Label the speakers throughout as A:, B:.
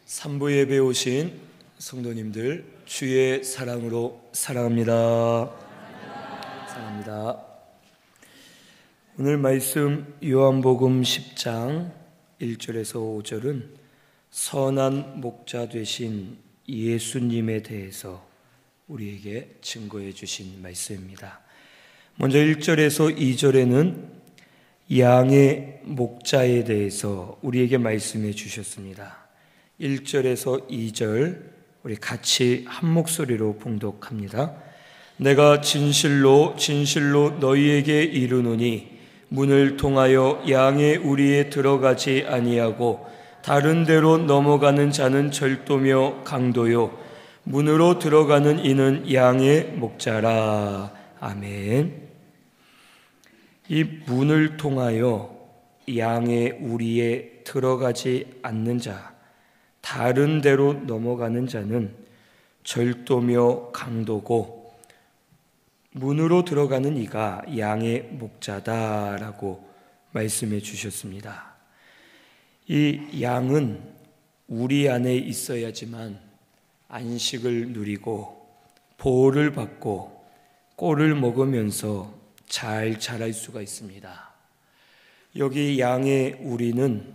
A: 3부 예배 오신 성도님들 주의 사랑으로 사랑합니다. 사랑합니다. 오늘 말씀 요한복음 10장 1절에서 5절은 선한 목자 되신 예수님에 대해서 우리에게 증거해 주신 말씀입니다. 먼저 1절에서 2절에는 양의 목자에 대해서 우리에게 말씀해 주셨습니다. 1절에서 2절 우리 같이 한 목소리로 봉독합니다. 내가 진실로 진실로 너희에게 이르노니 문을 통하여 양의 우리에 들어가지 아니하고 다른 데로 넘어가는 자는 절도며 강도요 문으로 들어가는 이는 양의 목자라. 아멘. 이 문을 통하여 양의 우리에 들어가지 않는 자, 다른 데로 넘어가는 자는 절도며 강도고 문으로 들어가는 이가 양의 목자다라고 말씀해 주셨습니다. 이 양은 우리 안에 있어야지만 안식을 누리고 보호를 받고 꼴을 먹으면서 잘 자랄 수가 있습니다. 여기 양의 우리는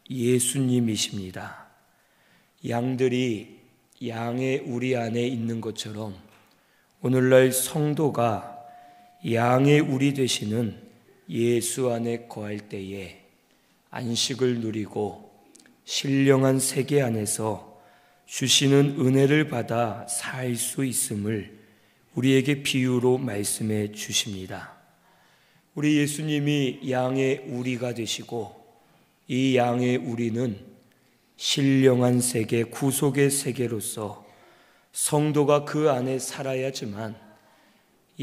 A: 예수님이십니다. 양들이 양의 우리 안에 있는 것처럼 오늘날 성도가 양의 우리 되시는 예수 안에 거할 때에 안식을 누리고 신령한 세계 안에서 주시는 은혜를 받아 살 수 있음을 우리에게 비유로 말씀해 주십니다. 우리 예수님이 양의 우리가 되시고 이 양의 우리는 신령한 세계, 구속의 세계로서 성도가 그 안에 살아야지만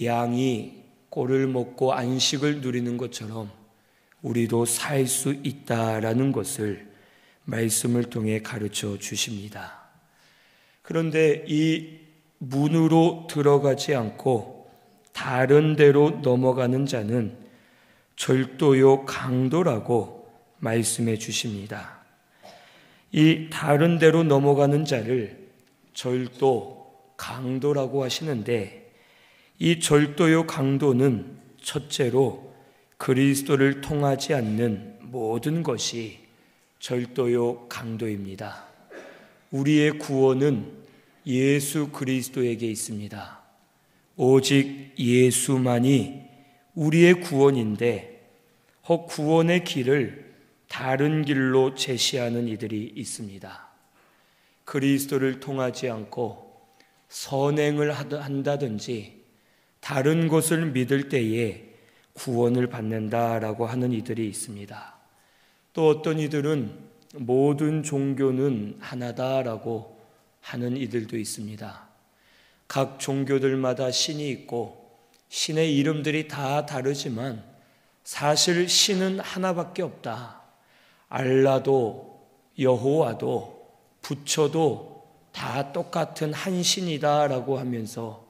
A: 양이 꼴을 먹고 안식을 누리는 것처럼 우리도 살 수 있다라는 것을 말씀을 통해 가르쳐 주십니다. 그런데 이 문으로 들어가지 않고 다른 데로 넘어가는 자는 절도요 강도라고 말씀해 주십니다. 이 다른 데로 넘어가는 자를 절도, 강도라고 하시는데 이 절도요 강도는 첫째로 그리스도를 통하지 않는 모든 것이 절도요 강도입니다. 우리의 구원은 예수 그리스도에게 있습니다. 오직 예수만이 우리의 구원인데 혹 구원의 길을 다른 길로 제시하는 이들이 있습니다. 그리스도를 통하지 않고 선행을 한다든지 다른 것을 믿을 때에 구원을 받는다라고 하는 이들이 있습니다. 또 어떤 이들은 모든 종교는 하나다라고 하는 이들도 있습니다. 각 종교들마다 신이 있고 신의 이름들이 다 다르지만 사실 신은 하나밖에 없다. 알라도 여호와도 부처도 다 똑같은 한 신이다라고 하면서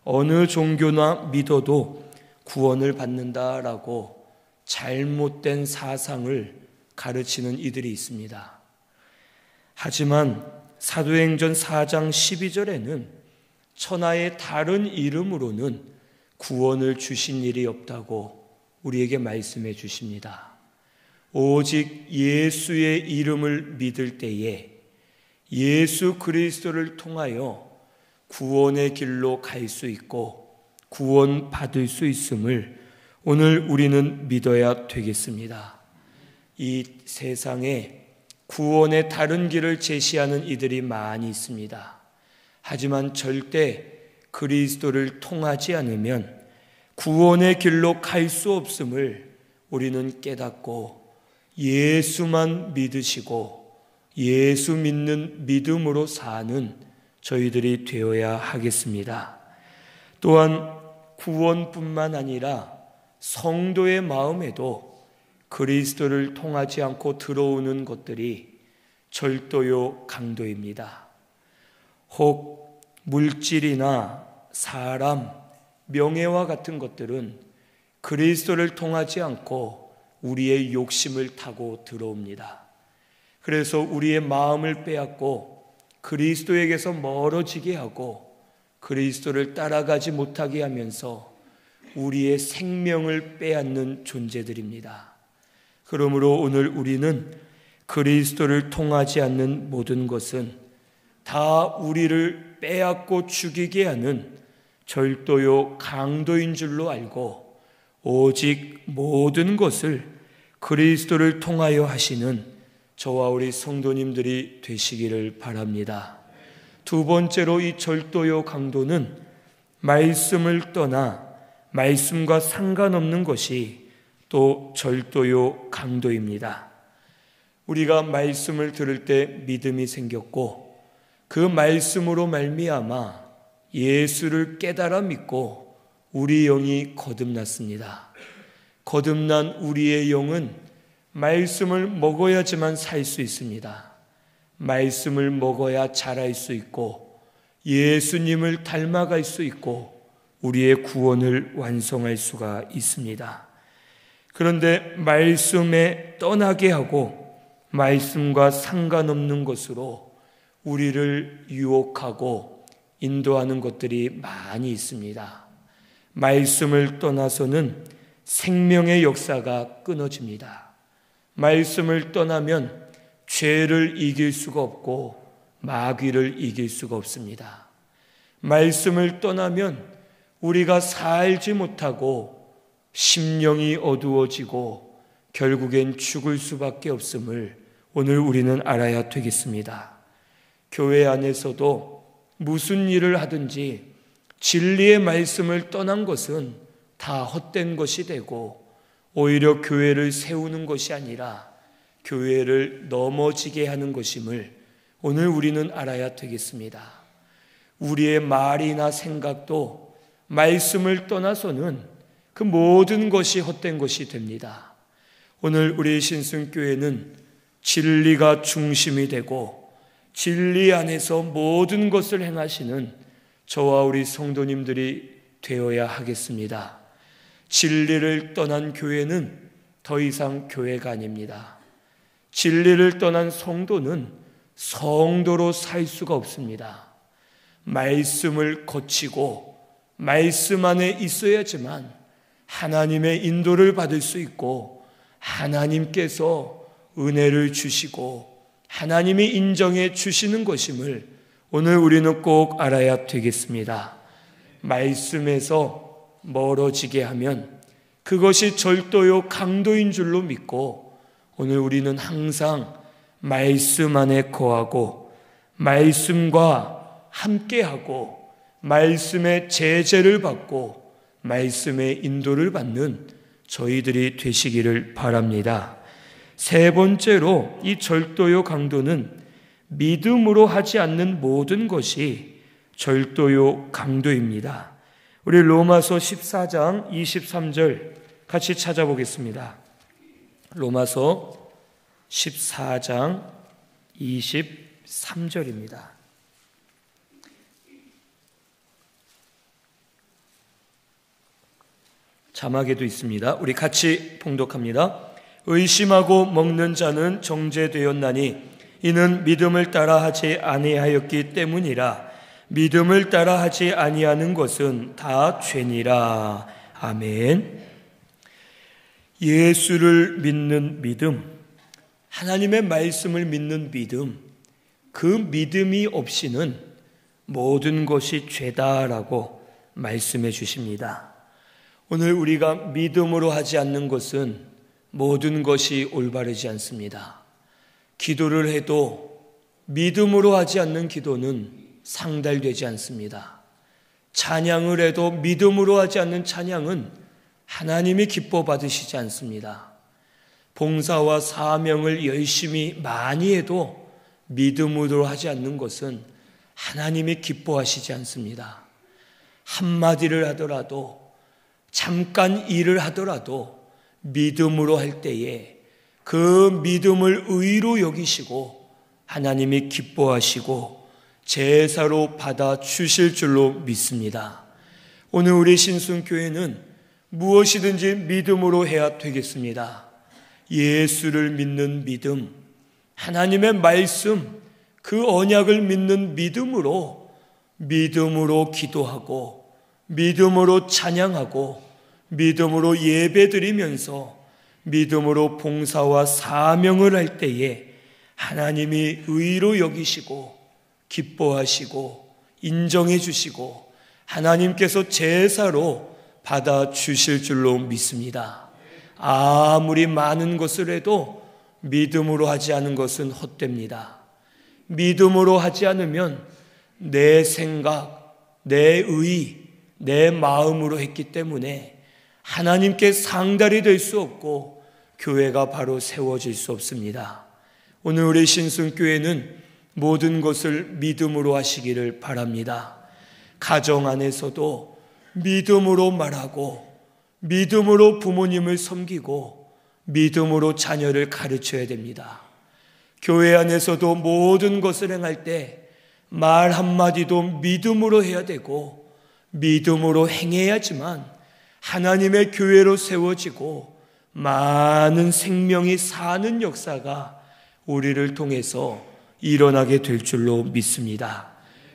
A: 어느 종교나 믿어도 구원을 받는다라고 잘못된 사상을 가르치는 이들이 있습니다. 하지만 사도행전 4장 12절에는 천하의 다른 이름으로는 구원을 주신 일이 없다고 우리에게 말씀해 주십니다. 오직 예수의 이름을 믿을 때에 예수 그리스도를 통하여 구원의 길로 갈 수 있고 구원 받을 수 있음을 오늘 우리는 믿어야 되겠습니다. 이 세상에 구원의 다른 길을 제시하는 이들이 많이 있습니다. 하지만 절대 그리스도를 통하지 않으면 구원의 길로 갈 수 없음을 우리는 깨닫고 예수만 믿으시고 예수 믿는 믿음으로 사는 저희들이 되어야 하겠습니다. 또한 구원뿐만 아니라 성도의 마음에도 그리스도를 통하지 않고 들어오는 것들이 절도요 강도입니다. 혹 물질이나 사람, 명예와 같은 것들은 그리스도를 통하지 않고 우리의 욕심을 타고 들어옵니다. 그래서 우리의 마음을 빼앗고 그리스도에게서 멀어지게 하고 그리스도를 따라가지 못하게 하면서 우리의 생명을 빼앗는 존재들입니다. 그러므로 오늘 우리는 그리스도를 통하지 않는 모든 것은 다 우리를 빼앗고 죽이게 하는 절도요 강도인 줄로 알고 오직 모든 것을 그리스도를 통하여 하시는 저와 우리 성도님들이 되시기를 바랍니다. 두 번째로 이 절도요 강도는 말씀을 떠나 말씀과 상관없는 것이 또 절도요 강도입니다. 우리가 말씀을 들을 때 믿음이 생겼고 그 말씀으로 말미암아 예수를 깨달아 믿고 우리 영이 거듭났습니다. 거듭난 우리의 영은 말씀을 먹어야지만 살 수 있습니다. 말씀을 먹어야 자랄 수 있고 예수님을 닮아갈 수 있고 우리의 구원을 완성할 수가 있습니다. 그런데 말씀에 떠나게 하고 말씀과 상관없는 것으로 우리를 유혹하고 인도하는 것들이 많이 있습니다. 말씀을 떠나서는 생명의 역사가 끊어집니다. 말씀을 떠나면 죄를 이길 수가 없고 마귀를 이길 수가 없습니다. 말씀을 떠나면 우리가 살지 못하고 심령이 어두워지고 결국엔 죽을 수밖에 없음을 오늘 우리는 알아야 되겠습니다. 교회 안에서도 무슨 일을 하든지 진리의 말씀을 떠난 것은 다 헛된 것이 되고 오히려 교회를 세우는 것이 아니라 교회를 넘어지게 하는 것임을 오늘 우리는 알아야 되겠습니다. 우리의 말이나 생각도 말씀을 떠나서는 그 모든 것이 헛된 것이 됩니다. 오늘 우리 신승교회는 진리가 중심이 되고 진리 안에서 모든 것을 행하시는 저와 우리 성도님들이 되어야 하겠습니다. 진리를 떠난 교회는 더 이상 교회가 아닙니다. 진리를 떠난 성도는 성도로 살 수가 없습니다. 말씀을 거치고 말씀 안에 있어야지만 하나님의 인도를 받을 수 있고 하나님께서 은혜를 주시고 하나님이 인정해 주시는 것임을 오늘 우리는 꼭 알아야 되겠습니다. 말씀에서 멀어지게 하면 그것이 절도요 강도인 줄로 믿고 오늘 우리는 항상 말씀 안에 거하고 말씀과 함께하고 말씀의 제재를 받고 말씀의 인도를 받는 저희들이 되시기를 바랍니다. 세 번째로 이 절도요 강도는 믿음으로 하지 않는 모든 것이 절도요 강도입니다. 우리 로마서 14장 23절 같이 찾아보겠습니다. 로마서 14장 23절입니다. 자막에도 있습니다. 우리 같이 봉독합니다. 의심하고 먹는 자는 정죄되었나니 이는 믿음을 따라 하지 아니하였기 때문이라. 믿음을 따라 하지 아니하는 것은 다 죄니라. 아멘. 예수를 믿는 믿음, 하나님의 말씀을 믿는 믿음, 그 믿음이 없이는 모든 것이 죄다라고 말씀해 주십니다. 오늘 우리가 믿음으로 하지 않는 것은 모든 것이 올바르지 않습니다. 기도를 해도 믿음으로 하지 않는 기도는 상달되지 않습니다. 찬양을 해도 믿음으로 하지 않는 찬양은 하나님이 기뻐 받으시지 않습니다. 봉사와 사명을 열심히 많이 해도 믿음으로 하지 않는 것은 하나님이 기뻐하시지 않습니다. 한마디를 하더라도 잠깐 일을 하더라도 믿음으로 할 때에 그 믿음을 의로 여기시고 하나님이 기뻐하시고 제사로 받아 주실 줄로 믿습니다. 오늘 우리 신순교회는 무엇이든지 믿음으로 해야 되겠습니다. 예수를 믿는 믿음, 하나님의 말씀, 그 언약을 믿는 믿음으로 기도하고, 믿음으로 찬양하고, 믿음으로 예배드리면서 믿음으로 봉사와 사명을 할 때에 하나님이 의로 여기시고 기뻐하시고 인정해 주시고 하나님께서 제사로 받아주실 줄로 믿습니다. 아무리 많은 것을 해도 믿음으로 하지 않은 것은 헛됩니다. 믿음으로 하지 않으면 내 생각, 내 의, 내 마음으로 했기 때문에 하나님께 상달이 될 수 없고 교회가 바로 세워질 수 없습니다. 오늘 우리 신순교회는 모든 것을 믿음으로 하시기를 바랍니다. 가정 안에서도 믿음으로 말하고, 믿음으로 부모님을 섬기고, 믿음으로 자녀를 가르쳐야 됩니다. 교회 안에서도 모든 것을 행할 때 말 한마디도 믿음으로 해야 되고 믿음으로 행해야지만 하나님의 교회로 세워지고 많은 생명이 사는 역사가 우리를 통해서 일어나게 될 줄로 믿습니다.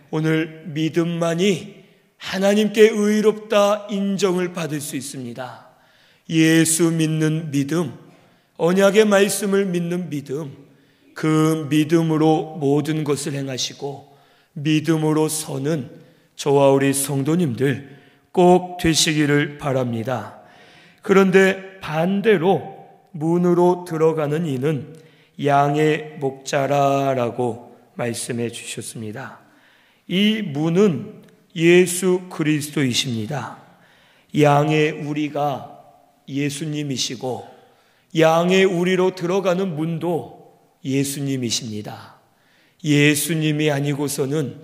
A: 오늘 믿음만이 하나님께 의롭다 인정을 받을 수 있습니다. 예수 믿는 믿음, 언약의 말씀을 믿는 믿음, 그 믿음으로 모든 것을 행하시고 믿음으로 서는 저와 우리 성도님들 꼭 되시기를 바랍니다. 그런데 반대로 문으로 들어가는 이는 양의 목자라라고 말씀해 주셨습니다. 이 문은 예수 그리스도이십니다. 양의 우리가 예수님이시고 양의 우리로 들어가는 문도 예수님이십니다. 예수님이 아니고서는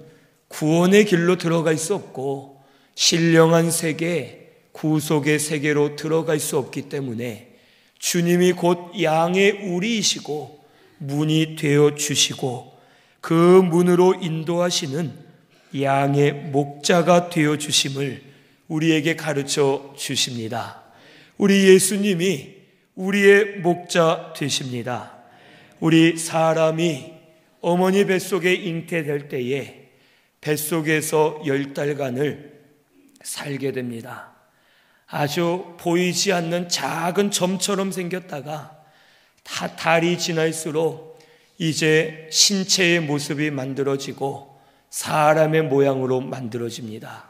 A: 구원의 길로 들어갈 수 없고 신령한 세계, 구속의 세계로 들어갈 수 없기 때문에 주님이 곧 양의 우리이시고 문이 되어 주시고 그 문으로 인도하시는 양의 목자가 되어 주심을 우리에게 가르쳐 주십니다. 우리 예수님이 우리의 목자 되십니다. 우리 사람이 어머니 뱃속에 잉태될 때에 뱃속에서 10달간을 살게 됩니다. 아주 보이지 않는 작은 점처럼 생겼다가 달이 지날수록 이제 신체의 모습이 만들어지고 사람의 모양으로 만들어집니다.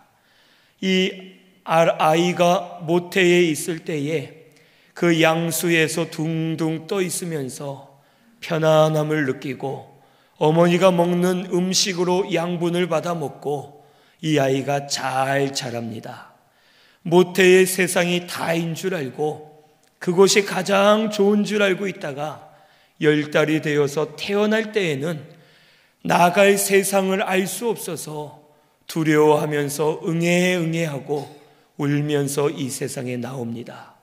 A: 이 아이가 모태에 있을 때에 그 양수에서 둥둥 떠 있으면서 편안함을 느끼고 어머니가 먹는 음식으로 양분을 받아 먹고 이 아이가 잘 자랍니다. 모태의 세상이 다인 줄 알고 그것이 가장 좋은 줄 알고 있다가 10달이 되어서 태어날 때에는 나갈 세상을 알 수 없어서 두려워하면서 응애응애하고 울면서 이 세상에 나옵니다.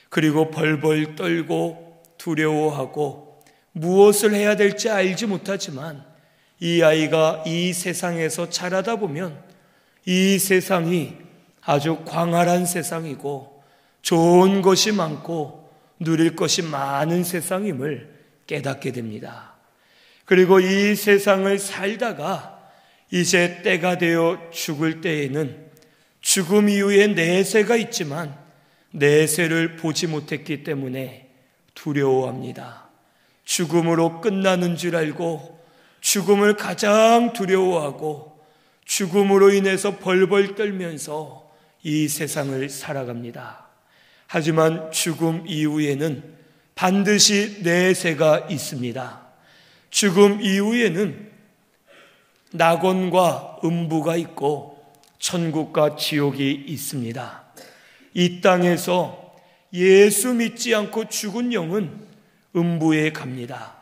A: 그리고 벌벌 떨고 두려워하고 무엇을 해야 될지 알지 못하지만 이 아이가 이 세상에서 자라다 보면 이 세상이 아주 광활한 세상이고 좋은 것이 많고 누릴 것이 많은 세상임을 깨닫게 됩니다. 그리고 이 세상을 살다가 이제 때가 되어 죽을 때에는 죽음 이후에 내세가 있지만 내세를 보지 못했기 때문에 두려워합니다. 죽음으로 끝나는 줄 알고 죽음을 가장 두려워하고 죽음으로 인해서 벌벌 떨면서 이 세상을 살아갑니다. 하지만 죽음 이후에는 반드시 내세가 있습니다. 죽음 이후에는 낙원과 음부가 있고 천국과 지옥이 있습니다. 이 땅에서 예수 믿지 않고 죽은 영은 음부에 갑니다.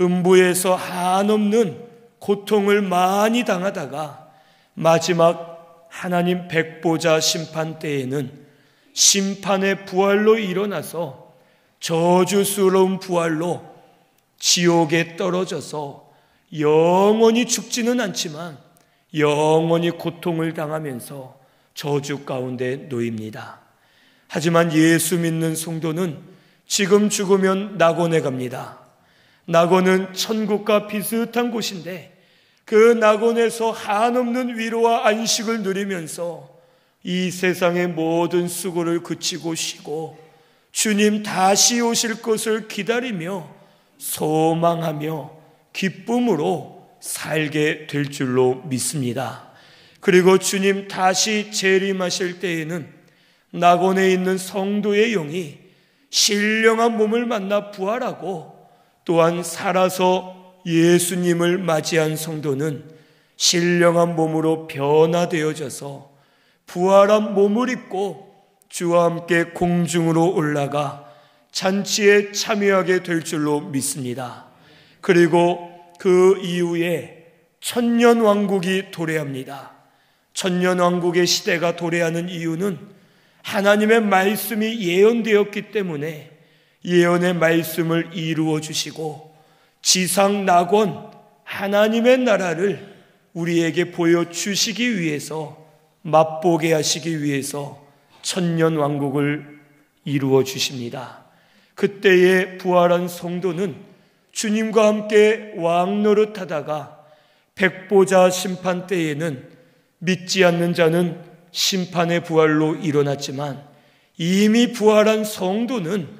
A: 음부에서 한없는 고통을 많이 당하다가 마지막 하나님 백보자 심판 때에는 심판의 부활로 일어나서 저주스러운 부활로 지옥에 떨어져서 영원히 죽지는 않지만 영원히 고통을 당하면서 저주 가운데 놓입니다. 하지만 예수 믿는 성도는 지금 죽으면 낙원에 갑니다. 낙원은 천국과 비슷한 곳인데 그 낙원에서 한없는 위로와 안식을 누리면서 이 세상의 모든 수고를 그치고 쉬고 주님 다시 오실 것을 기다리며 소망하며 기쁨으로 살게 될 줄로 믿습니다. 그리고 주님 다시 재림하실 때에는 낙원에 있는 성도의 영이 신령한 몸을 만나 부활하고 또한 살아서 예수님을 맞이한 성도는 신령한 몸으로 변화되어져서 부활한 몸을 입고 주와 함께 공중으로 올라가 잔치에 참여하게 될 줄로 믿습니다. 그리고 그 이후에 천년왕국이 도래합니다. 천년왕국의 시대가 도래하는 이유는 하나님의 말씀이 예언되었기 때문에 예언의 말씀을 이루어 주시고 지상 낙원 하나님의 나라를 우리에게 보여주시기 위해서 맛보게 하시기 위해서 천년왕국을 이루어 주십니다. 그때의 부활한 성도는 주님과 함께 왕노릇하다가 백보자 심판 때에는 믿지 않는 자는 심판의 부활로 일어났지만 이미 부활한 성도는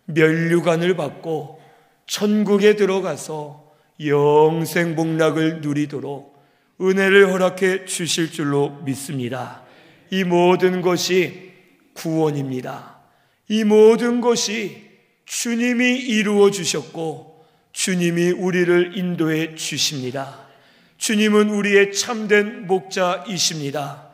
A: 면류관을 받고 천국에 들어가서 영생 복락을 누리도록 은혜를 허락해 주실 줄로 믿습니다. 이 모든 것이 구원입니다. 이 모든 것이 주님이 이루어 주셨고 주님이 우리를 인도해 주십니다. 주님은 우리의 참된 목자이십니다.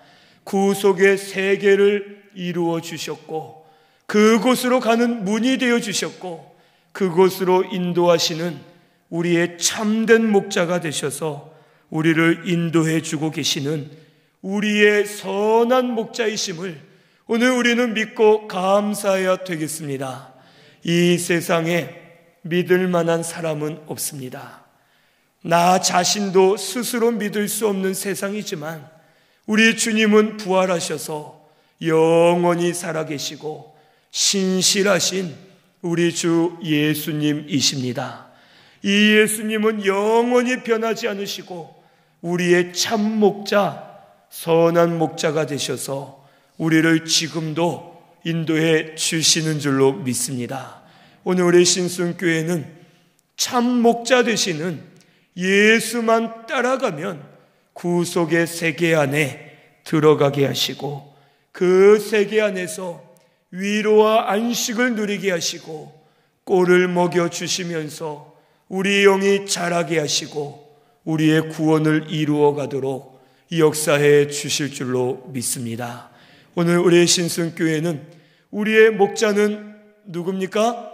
A: 구속의 세계를 이루어 주셨고 그곳으로 가는 문이 되어 주셨고 그곳으로 인도하시는 우리의 참된 목자가 되셔서 우리를 인도해 주고 계시는 우리의 선한 목자이심을 오늘 우리는 믿고 감사해야 되겠습니다. 이 세상에 믿을 만한 사람은 없습니다. 나 자신도 스스로 믿을 수 없는 세상이지만 우리 주님은 부활하셔서 영원히 살아계시고 신실하신 우리 주 예수님이십니다. 이 예수님은 영원히 변하지 않으시고 우리의 참 목자, 선한 목자가 되셔서 우리를 지금도 인도해 주시는 줄로 믿습니다. 오늘 우리 신순교회는 참 목자 되시는 예수만 따라가면 구속의 세계 안에 들어가게 하시고 그 세계 안에서 위로와 안식을 누리게 하시고 꼴을 먹여주시면서 우리 영이 자라게 하시고 우리의 구원을 이루어 가도록 역사해 주실 줄로 믿습니다. 오늘 우리의 신순교회는 우리의 목자는 누굽니까?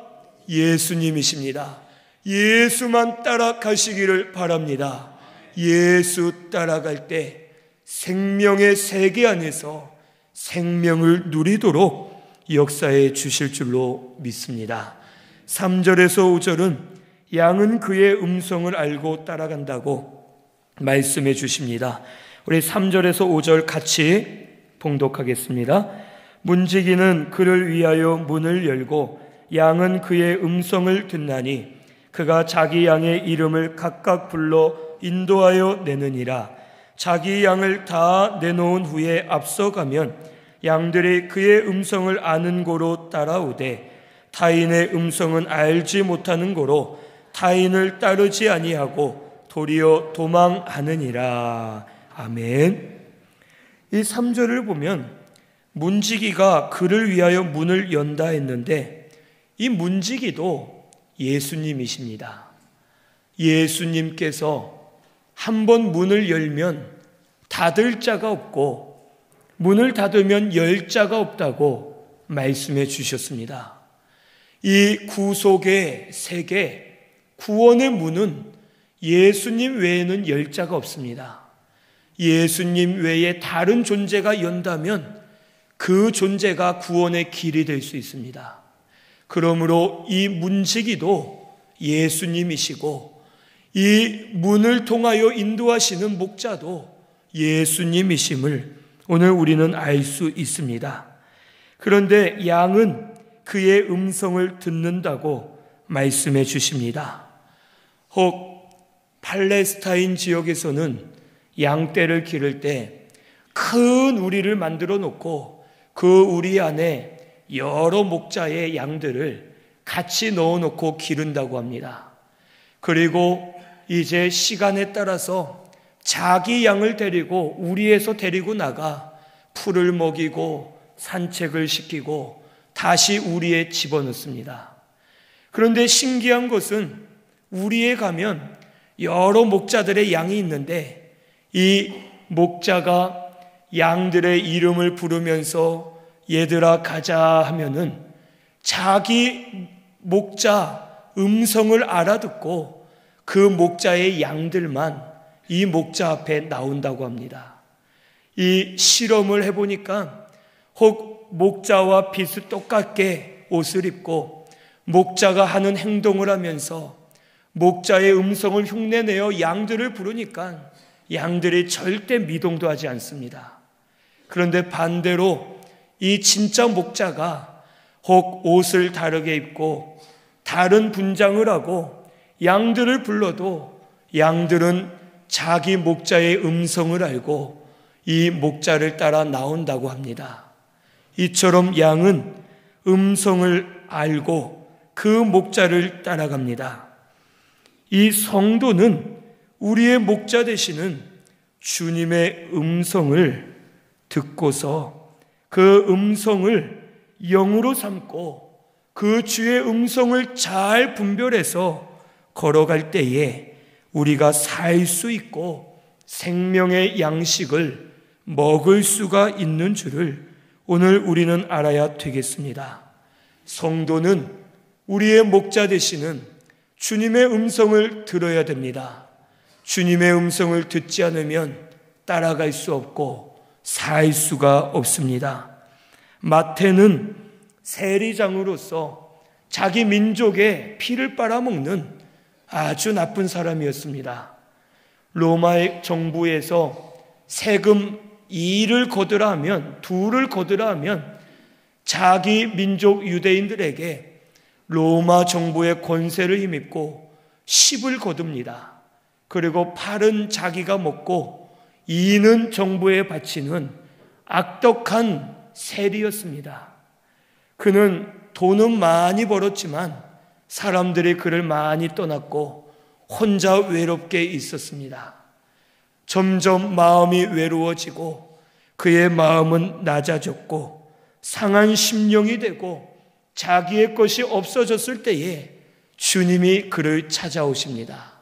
A: 예수님이십니다. 예수만 따라가시기를 바랍니다. 예수 따라갈 때 생명의 세계 안에서 생명을 누리도록 역사해 주실 줄로 믿습니다. 3절에서 5절은 양은 그의 음성을 알고 따라간다고 말씀해 주십니다. 우리 3절에서 5절 같이 봉독하겠습니다. 문지기는 그를 위하여 문을 열고 양은 그의 음성을 듣나니 그가 자기 양의 이름을 각각 불러 인도하여 내느니라. 자기 양을 다 내놓은 후에 앞서가면 양들이 그의 음성을 아는 고로 따라오되 타인의 음성은 알지 못하는 고로 타인을 따르지 아니하고 도리어 도망하느니라. 아멘. 이 3절을 보면 문지기가 그를 위하여 문을 연다 했는데 이 문지기도 예수님이십니다. 예수님께서 한번 문을 열면 닫을 자가 없고 문을 닫으면 열 자가 없다고 말씀해 주셨습니다. 이 구속의 세계, 구원의 문은 예수님 외에는 열 자가 없습니다. 예수님 외에 다른 존재가 연다면 그 존재가 구원의 길이 될 수 있습니다. 그러므로 이 문지기도 예수님이시고 이 문을 통하여 인도하시는 목자도 예수님이심을 오늘 우리는 알 수 있습니다. 그런데 양은 그의 음성을 듣는다고 말씀해 주십니다. 혹 팔레스타인 지역에서는 양떼를 기를 때 큰 우리를 만들어 놓고 그 우리 안에 여러 목자의 양들을 같이 넣어 놓고 기른다고 합니다. 그리고 이제 시간에 따라서 자기 양을 데리고 우리에서 데리고 나가 풀을 먹이고 산책을 시키고 다시 우리에 집어넣습니다. 그런데 신기한 것은 우리에 가면 여러 목자들의 양이 있는데 이 목자가 양들의 이름을 부르면서 얘들아 가자 하면은 자기 목자 음성을 알아듣고 그 목자의 양들만 이 목자 앞에 나온다고 합니다. 이 실험을 해보니까 혹 목자와 비슷똑같게 옷을 입고 목자가 하는 행동을 하면서 목자의 음성을 흉내내어 양들을 부르니까 양들이 절대 미동도 하지 않습니다. 그런데 반대로 이 진짜 목자가 혹 옷을 다르게 입고 다른 분장을 하고 양들을 불러도 양들은 자기 목자의 음성을 알고 이 목자를 따라 나온다고 합니다. 이처럼 양은 음성을 알고 그 목자를 따라갑니다. 이 성도는 우리의 목자 되시는 주님의 음성을 듣고서 그 음성을 영으로 삼고 그 주의 음성을 잘 분별해서 걸어갈 때에 우리가 살 수 있고 생명의 양식을 먹을 수가 있는 줄을 오늘 우리는 알아야 되겠습니다. 성도는 우리의 목자 되시는 주님의 음성을 들어야 됩니다. 주님의 음성을 듣지 않으면 따라갈 수 없고 살 수가 없습니다. 마태는 세리장으로서 자기 민족의 피를 빨아먹는 아주 나쁜 사람이었습니다. 로마 정부에서 세금 2를 거두라 하면, 2를 거두라 하면 자기 민족 유대인들에게 로마 정부의 권세를 힘입고 10을 거둡니다. 그리고 8은 자기가 먹고 2는 정부에 바치는 악독한 세리였습니다. 그는 돈은 많이 벌었지만 사람들이 그를 많이 떠났고 혼자 외롭게 있었습니다. 점점 마음이 외로워지고 그의 마음은 낮아졌고 상한 심령이 되고 자기의 것이 없어졌을 때에 주님이 그를 찾아오십니다.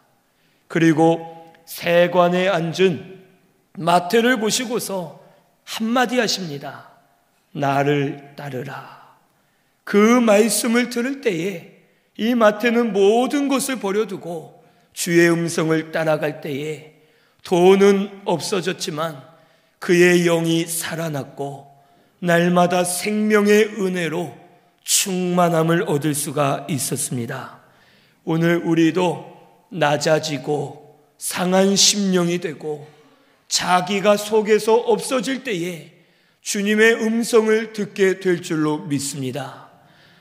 A: 그리고 세관에 앉은 마태를 보시고서 한마디 하십니다. 나를 따르라. 그 말씀을 들을 때에 이 마태는 모든 것을 버려두고 주의 음성을 따라갈 때에 돈은 없어졌지만 그의 영이 살아났고 날마다 생명의 은혜로 충만함을 얻을 수가 있었습니다. 오늘 우리도 낮아지고 상한 심령이 되고 자기가 속에서 없어질 때에 주님의 음성을 듣게 될 줄로 믿습니다.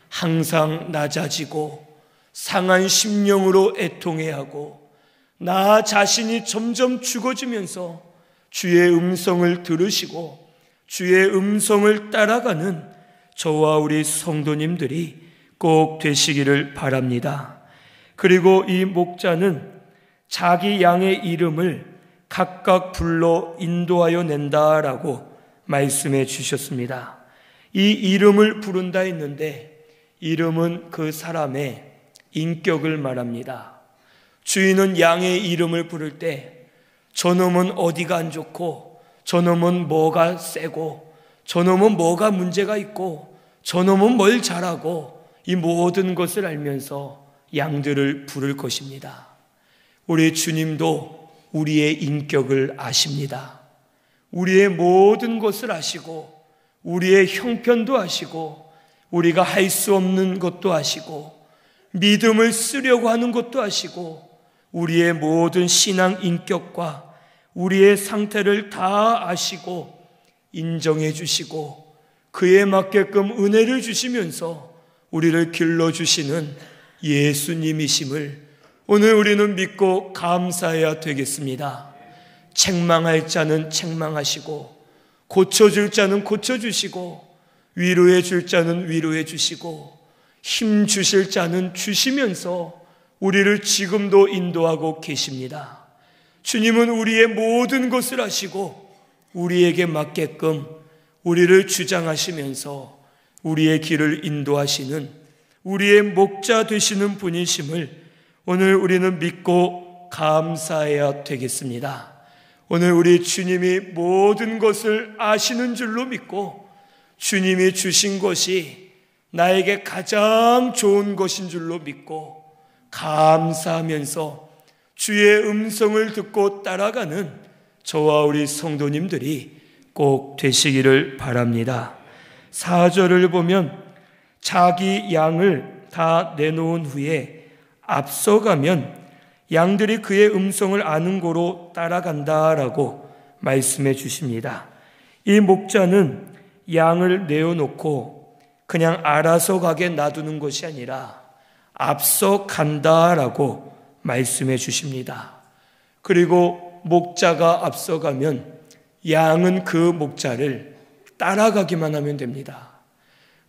A: 항상 낮아지고 상한 심령으로 애통해야 하고 나 자신이 점점 죽어지면서 주의 음성을 들으시고 주의 음성을 따라가는 저와 우리 성도님들이 꼭 되시기를 바랍니다. 그리고 이 목자는 자기 양의 이름을 각각 불러 인도하여 낸다라고 말씀해 주셨습니다. 이 이름을 부른다 했는데 이름은 그 사람의 인격을 말합니다. 주인은 양의 이름을 부를 때 저놈은 어디가 안 좋고 저놈은 뭐가 세고 저놈은 뭐가 문제가 있고 저놈은 뭘 잘하고 이 모든 것을 알면서 양들을 부를 것입니다. 우리 주님도 우리의 인격을 아십니다. 우리의 모든 것을 아시고 우리의 형편도 아시고 우리가 할 수 없는 것도 아시고 믿음을 쓰려고 하는 것도 아시고 우리의 모든 신앙 인격과 우리의 상태를 다 아시고 인정해 주시고 그에 맞게끔 은혜를 주시면서 우리를 길러주시는 예수님이심을 오늘 우리는 믿고 감사해야 되겠습니다. 책망할 자는 책망하시고, 고쳐줄 자는 고쳐주시고, 위로해 줄 자는 위로해 주시고, 힘 주실 자는 주시면서 우리를 지금도 인도하고 계십니다. 주님은 우리의 모든 것을 아시고 우리에게 맞게끔 우리를 주장하시면서 우리의 길을 인도하시는 우리의 목자 되시는 분이심을 오늘 우리는 믿고 감사해야 되겠습니다. 오늘 우리 주님이 모든 것을 아시는 줄로 믿고 주님이 주신 것이 나에게 가장 좋은 것인 줄로 믿고 감사하면서 주의 음성을 듣고 따라가는 저와 우리 성도님들이 꼭 되시기를 바랍니다. 4절을 보면 자기 양을 다 내놓은 후에 앞서가면 양들이 그의 음성을 아는 고로 따라간다라고 말씀해 주십니다. 이 목자는 양을 내어놓고 그냥 알아서 가게 놔두는 것이 아니라 앞서 간다라고 말씀해 주십니다. 그리고 목자가 앞서가면 양은 그 목자를 따라가기만 하면 됩니다.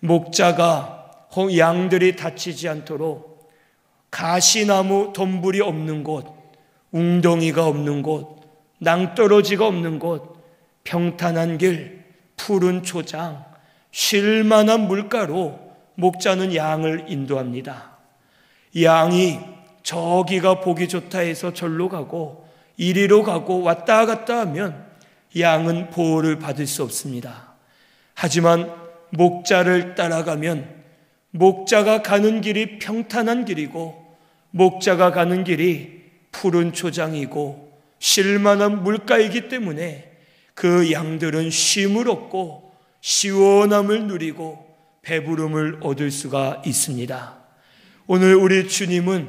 A: 목자가 양들이 다치지 않도록 가시나무 덤불이 없는 곳, 웅덩이가 없는 곳, 낭떠러지가 없는 곳, 평탄한 길, 푸른 초장, 쉴만한 물가로 목자는 양을 인도합니다. 양이 저기가 보기 좋다 해서 절로 가고 이리로 가고 왔다 갔다 하면 양은 보호를 받을 수 없습니다. 하지만 목자를 따라가면 목자가 가는 길이 평탄한 길이고 목자가 가는 길이 푸른 초장이고 쉴만한 물가이기 때문에 그 양들은 쉼을 얻고 시원함을 누리고 배부름을 얻을 수가 있습니다. 오늘 우리 주님은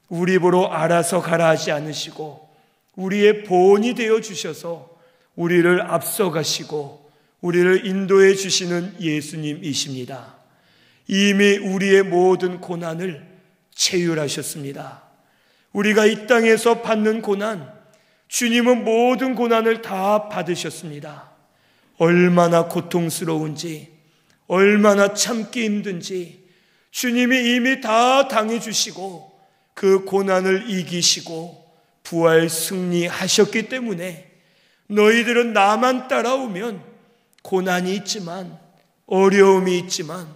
A: 우리 보러 알아서 가라 하지 않으시고 우리의 보온이 되어 주셔서 우리를 앞서가시고 우리를 인도해 주시는 예수님이십니다. 이미 우리의 모든 고난을 체휼하셨습니다. 우리가 이 땅에서 받는 고난, 주님은 모든 고난을 다 받으셨습니다. 얼마나 고통스러운지, 얼마나 참기 힘든지 주님이 이미 다 당해주시고 그 고난을 이기시고 부활 승리하셨기 때문에 너희들은 나만 따라오면 고난이 있지만 어려움이 있지만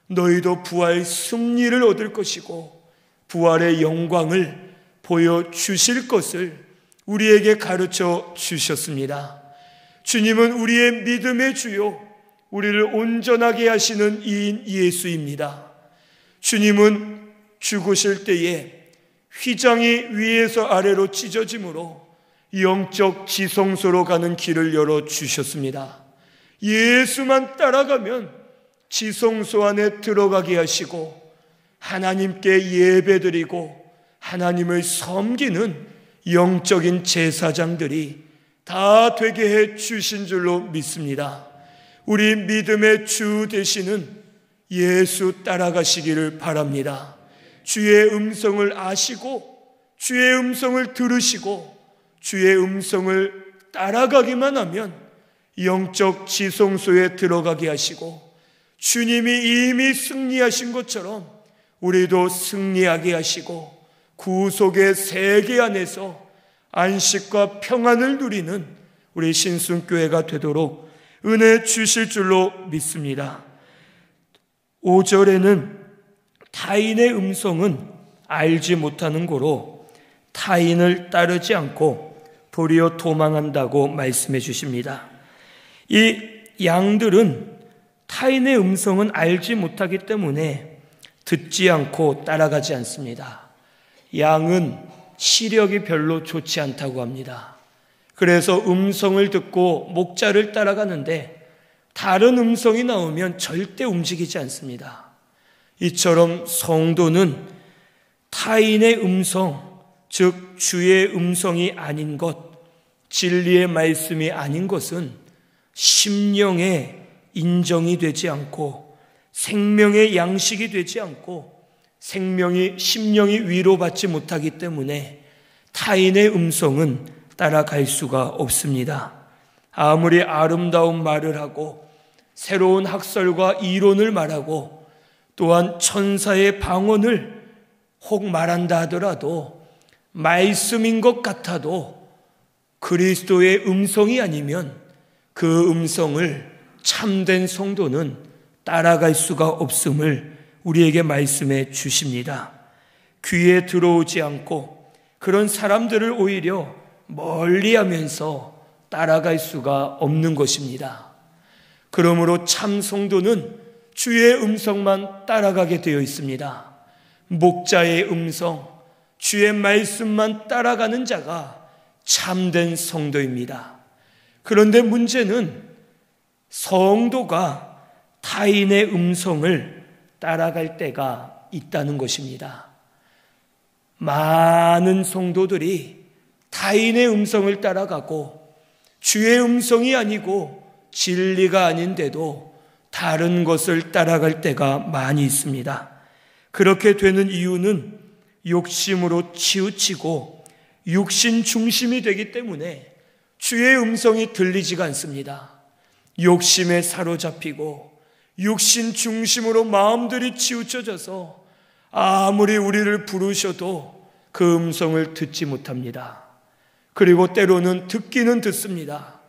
A: 너희도 부활 승리를 얻을 것이고 부활의 영광을 보여주실 것을 우리에게 가르쳐 주셨습니다. 주님은 우리의 믿음의 주요, 우리를 온전하게 하시는 이인 예수입니다. 주님은 죽으실 때에 휘장이 위에서 아래로 찢어짐으로 영적 지성소로 가는 길을 열어주셨습니다. 예수만 따라가면 지성소 안에 들어가게 하시고 하나님께 예배드리고 하나님을 섬기는 영적인 제사장들이 다 되게 해 주신 줄로 믿습니다. 우리 믿음의 주 되시는 예수 따라가시기를 바랍니다. 주의 음성을 아시고 주의 음성을 들으시고 주의 음성을 따라가기만 하면 영적 지성소에 들어가게 하시고 주님이 이미 승리하신 것처럼 우리도 승리하게 하시고 구속의 세계 안에서 안식과 평안을 누리는 우리 신순교회가 되도록 은혜 주실 줄로 믿습니다. 5절에는 타인의 음성은 알지 못하는 고로 타인을 따르지 않고 도리어 도망한다고 말씀해 주십니다. 이 양들은 타인의 음성은 알지 못하기 때문에 듣지 않고 따라가지 않습니다. 양은 시력이 별로 좋지 않다고 합니다. 그래서 음성을 듣고 목자를 따라가는데 다른 음성이 나오면 절대 움직이지 않습니다. 이처럼 성도는 타인의 음성, 즉 주의 음성이 아닌 것, 진리의 말씀이 아닌 것은 심령의 인정이 되지 않고 생명의 양식이 되지 않고 심령이 위로받지 못하기 때문에 타인의 음성은 따라갈 수가 없습니다. 아무리 아름다운 말을 하고 새로운 학설과 이론을 말하고 또한 천사의 방언을 혹 말한다 하더라도 말씀인 것 같아도 그리스도의 음성이 아니면 그 음성을 참된 성도는 따라갈 수가 없음을 우리에게 말씀해 주십니다. 귀에 들어오지 않고 그런 사람들을 오히려 멀리하면서 따라갈 수가 없는 것입니다. 그러므로 참 성도는 주의 음성만 따라가게 되어 있습니다. 목자의 음성, 주의 말씀만 따라가는 자가 참된 성도입니다. 그런데 문제는 성도가 타인의 음성을 따라갈 때가 있다는 것입니다. 많은 성도들이 타인의 음성을 따라가고 주의 음성이 아니고 진리가 아닌데도 다른 것을 따라갈 때가 많이 있습니다. 그렇게 되는 이유는 욕심으로 치우치고 육신 중심이 되기 때문에 주의 음성이 들리지가 않습니다. 욕심에 사로잡히고 육신 중심으로 마음들이 치우쳐져서 아무리 우리를 부르셔도 그 음성을 듣지 못합니다. 그리고 때로는 듣기는 듣습니다.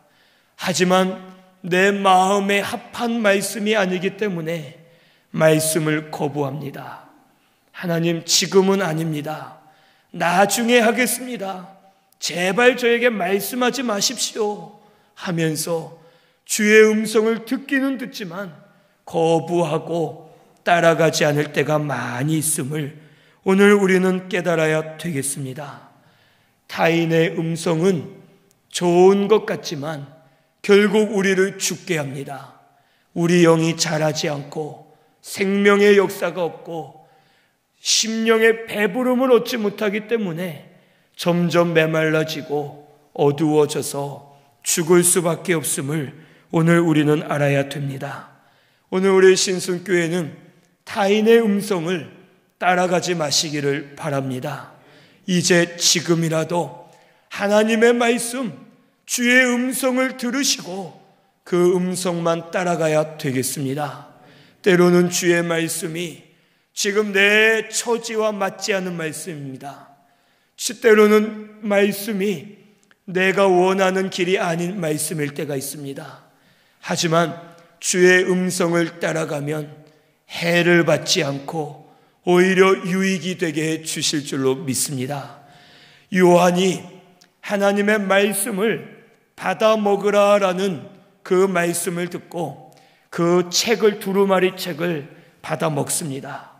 A: 하지만 내 마음에 합한 말씀이 아니기 때문에 말씀을 거부합니다. 하나님, 지금은 아닙니다. 나중에 하겠습니다. 제발 저에게 말씀하지 마십시오 하면서 주의 음성을 듣기는 듣지만 거부하고 따라가지 않을 때가 많이 있음을 오늘 우리는 깨달아야 되겠습니다. 타인의 음성은 좋은 것 같지만 결국 우리를 죽게 합니다. 우리 영이 자라지 않고 생명의 역사가 없고 심령의 배부름을 얻지 못하기 때문에 점점 메말라지고 어두워져서 죽을 수밖에 없음을 오늘 우리는 알아야 됩니다. 오늘 우리 신순교회는 타인의 음성을 따라가지 마시기를 바랍니다. 이제 지금이라도 하나님의 말씀, 주의 음성을 들으시고 그 음성만 따라가야 되겠습니다. 때로는 주의 말씀이 지금 내 처지와 맞지 않은 말씀입니다. 때로는 말씀이 내가 원하는 길이 아닌 말씀일 때가 있습니다. 하지만 주의 음성을 따라가면 해를 받지 않고 오히려 유익이 되게 해 주실 줄로 믿습니다. 요한이 하나님의 말씀을 받아 먹으라라는 그 말씀을 듣고 그 책을, 두루마리 책을 받아 먹습니다.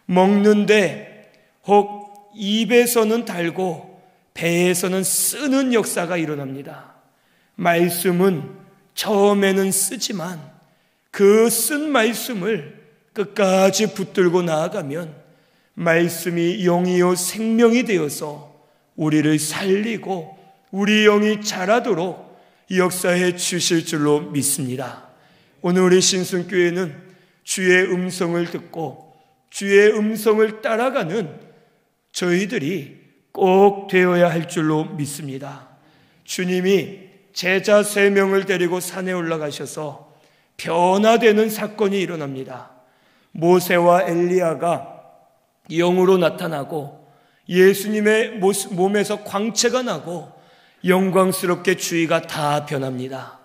A: 먹는데 혹 입에서는 달고 배에서는 쓰는 역사가 일어납니다. 말씀은 처음에는 쓰지만 그 쓴 말씀을 끝까지 붙들고 나아가면 말씀이 영이요 생명이 되어서 우리를 살리고 우리 영이 자라도록 역사해 주실 줄로 믿습니다. 오늘 우리 신순교회는 주의 음성을 듣고 주의 음성을 따라가는 저희들이 꼭 되어야 할 줄로 믿습니다. 주님이 제자 3명을 데리고 산에 올라가셔서 변화되는 사건이 일어납니다. 모세와 엘리야가 영으로 나타나고 예수님의 몸에서 광채가 나고 영광스럽게 주위가 다 변합니다.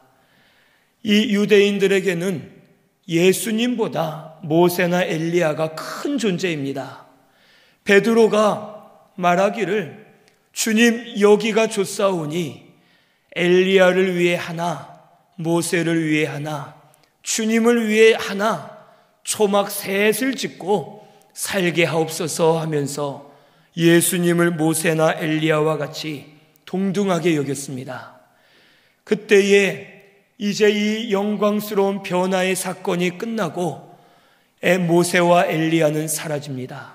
A: 이 유대인들에게는 예수님보다 모세나 엘리야가 큰 존재입니다. 베드로가 말하기를 주님 여기가 좋사오니 엘리야를 위해 하나, 모세를 위해 하나, 주님을 위해 하나 초막 셋을 짓고 살게 하옵소서 하면서 예수님을 모세나 엘리야와 같이 동등하게 여겼습니다. 그때에 이제 이 영광스러운 변화의 사건이 끝나고 모세와 엘리야는 사라집니다.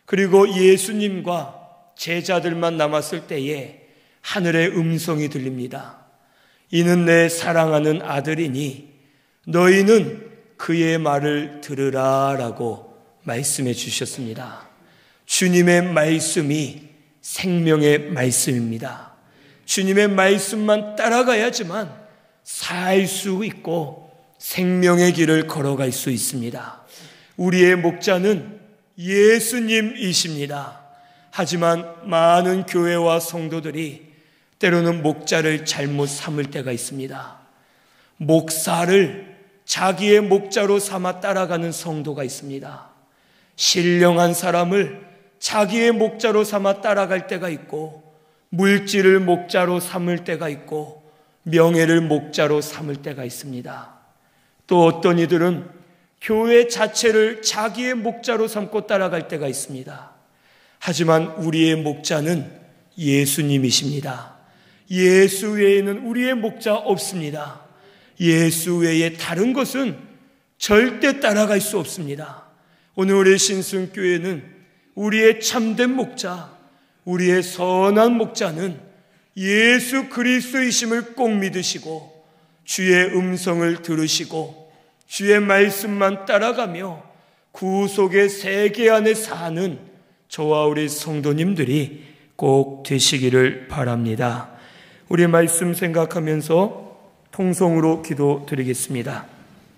A: 그리고 예수님과 제자들만 남았을 때에 하늘의 음성이 들립니다. 이는 내 사랑하는 아들이니 너희는 그의 말을 들으라 라고 말씀해 주셨습니다. 주님의 말씀이 생명의 말씀입니다. 주님의 말씀만 따라가야지만 살 수 있고 생명의 길을 걸어갈 수 있습니다. 우리의 목자는 예수님이십니다. 하지만 많은 교회와 성도들이 때로는 목자를 잘못 삼을 때가 있습니다. 목사를 자기의 목자로 삼아 따라가는 성도가 있습니다. 신령한 사람을 자기의 목자로 삼아 따라갈 때가 있고, 물질을 목자로 삼을 때가 있고, 명예를 목자로 삼을 때가 있습니다. 또 어떤 이들은 교회 자체를 자기의 목자로 삼고 따라갈 때가 있습니다. 하지만 우리의 목자는 예수님이십니다. 예수 외에는 우리의 목자 없습니다. 예수 외에 다른 것은 절대 따라갈 수 없습니다. 오늘 우리 신승교회는 우리의 참된 목자, 우리의 선한 목자는 예수 그리스도이심을 꼭 믿으시고 주의 음성을 들으시고 주의 말씀만 따라가며 구속의 세계 안에 사는 저와 우리 성도님들이 꼭 되시기를 바랍니다. 우리 말씀 생각하면서 통성으로 기도드리겠습니다.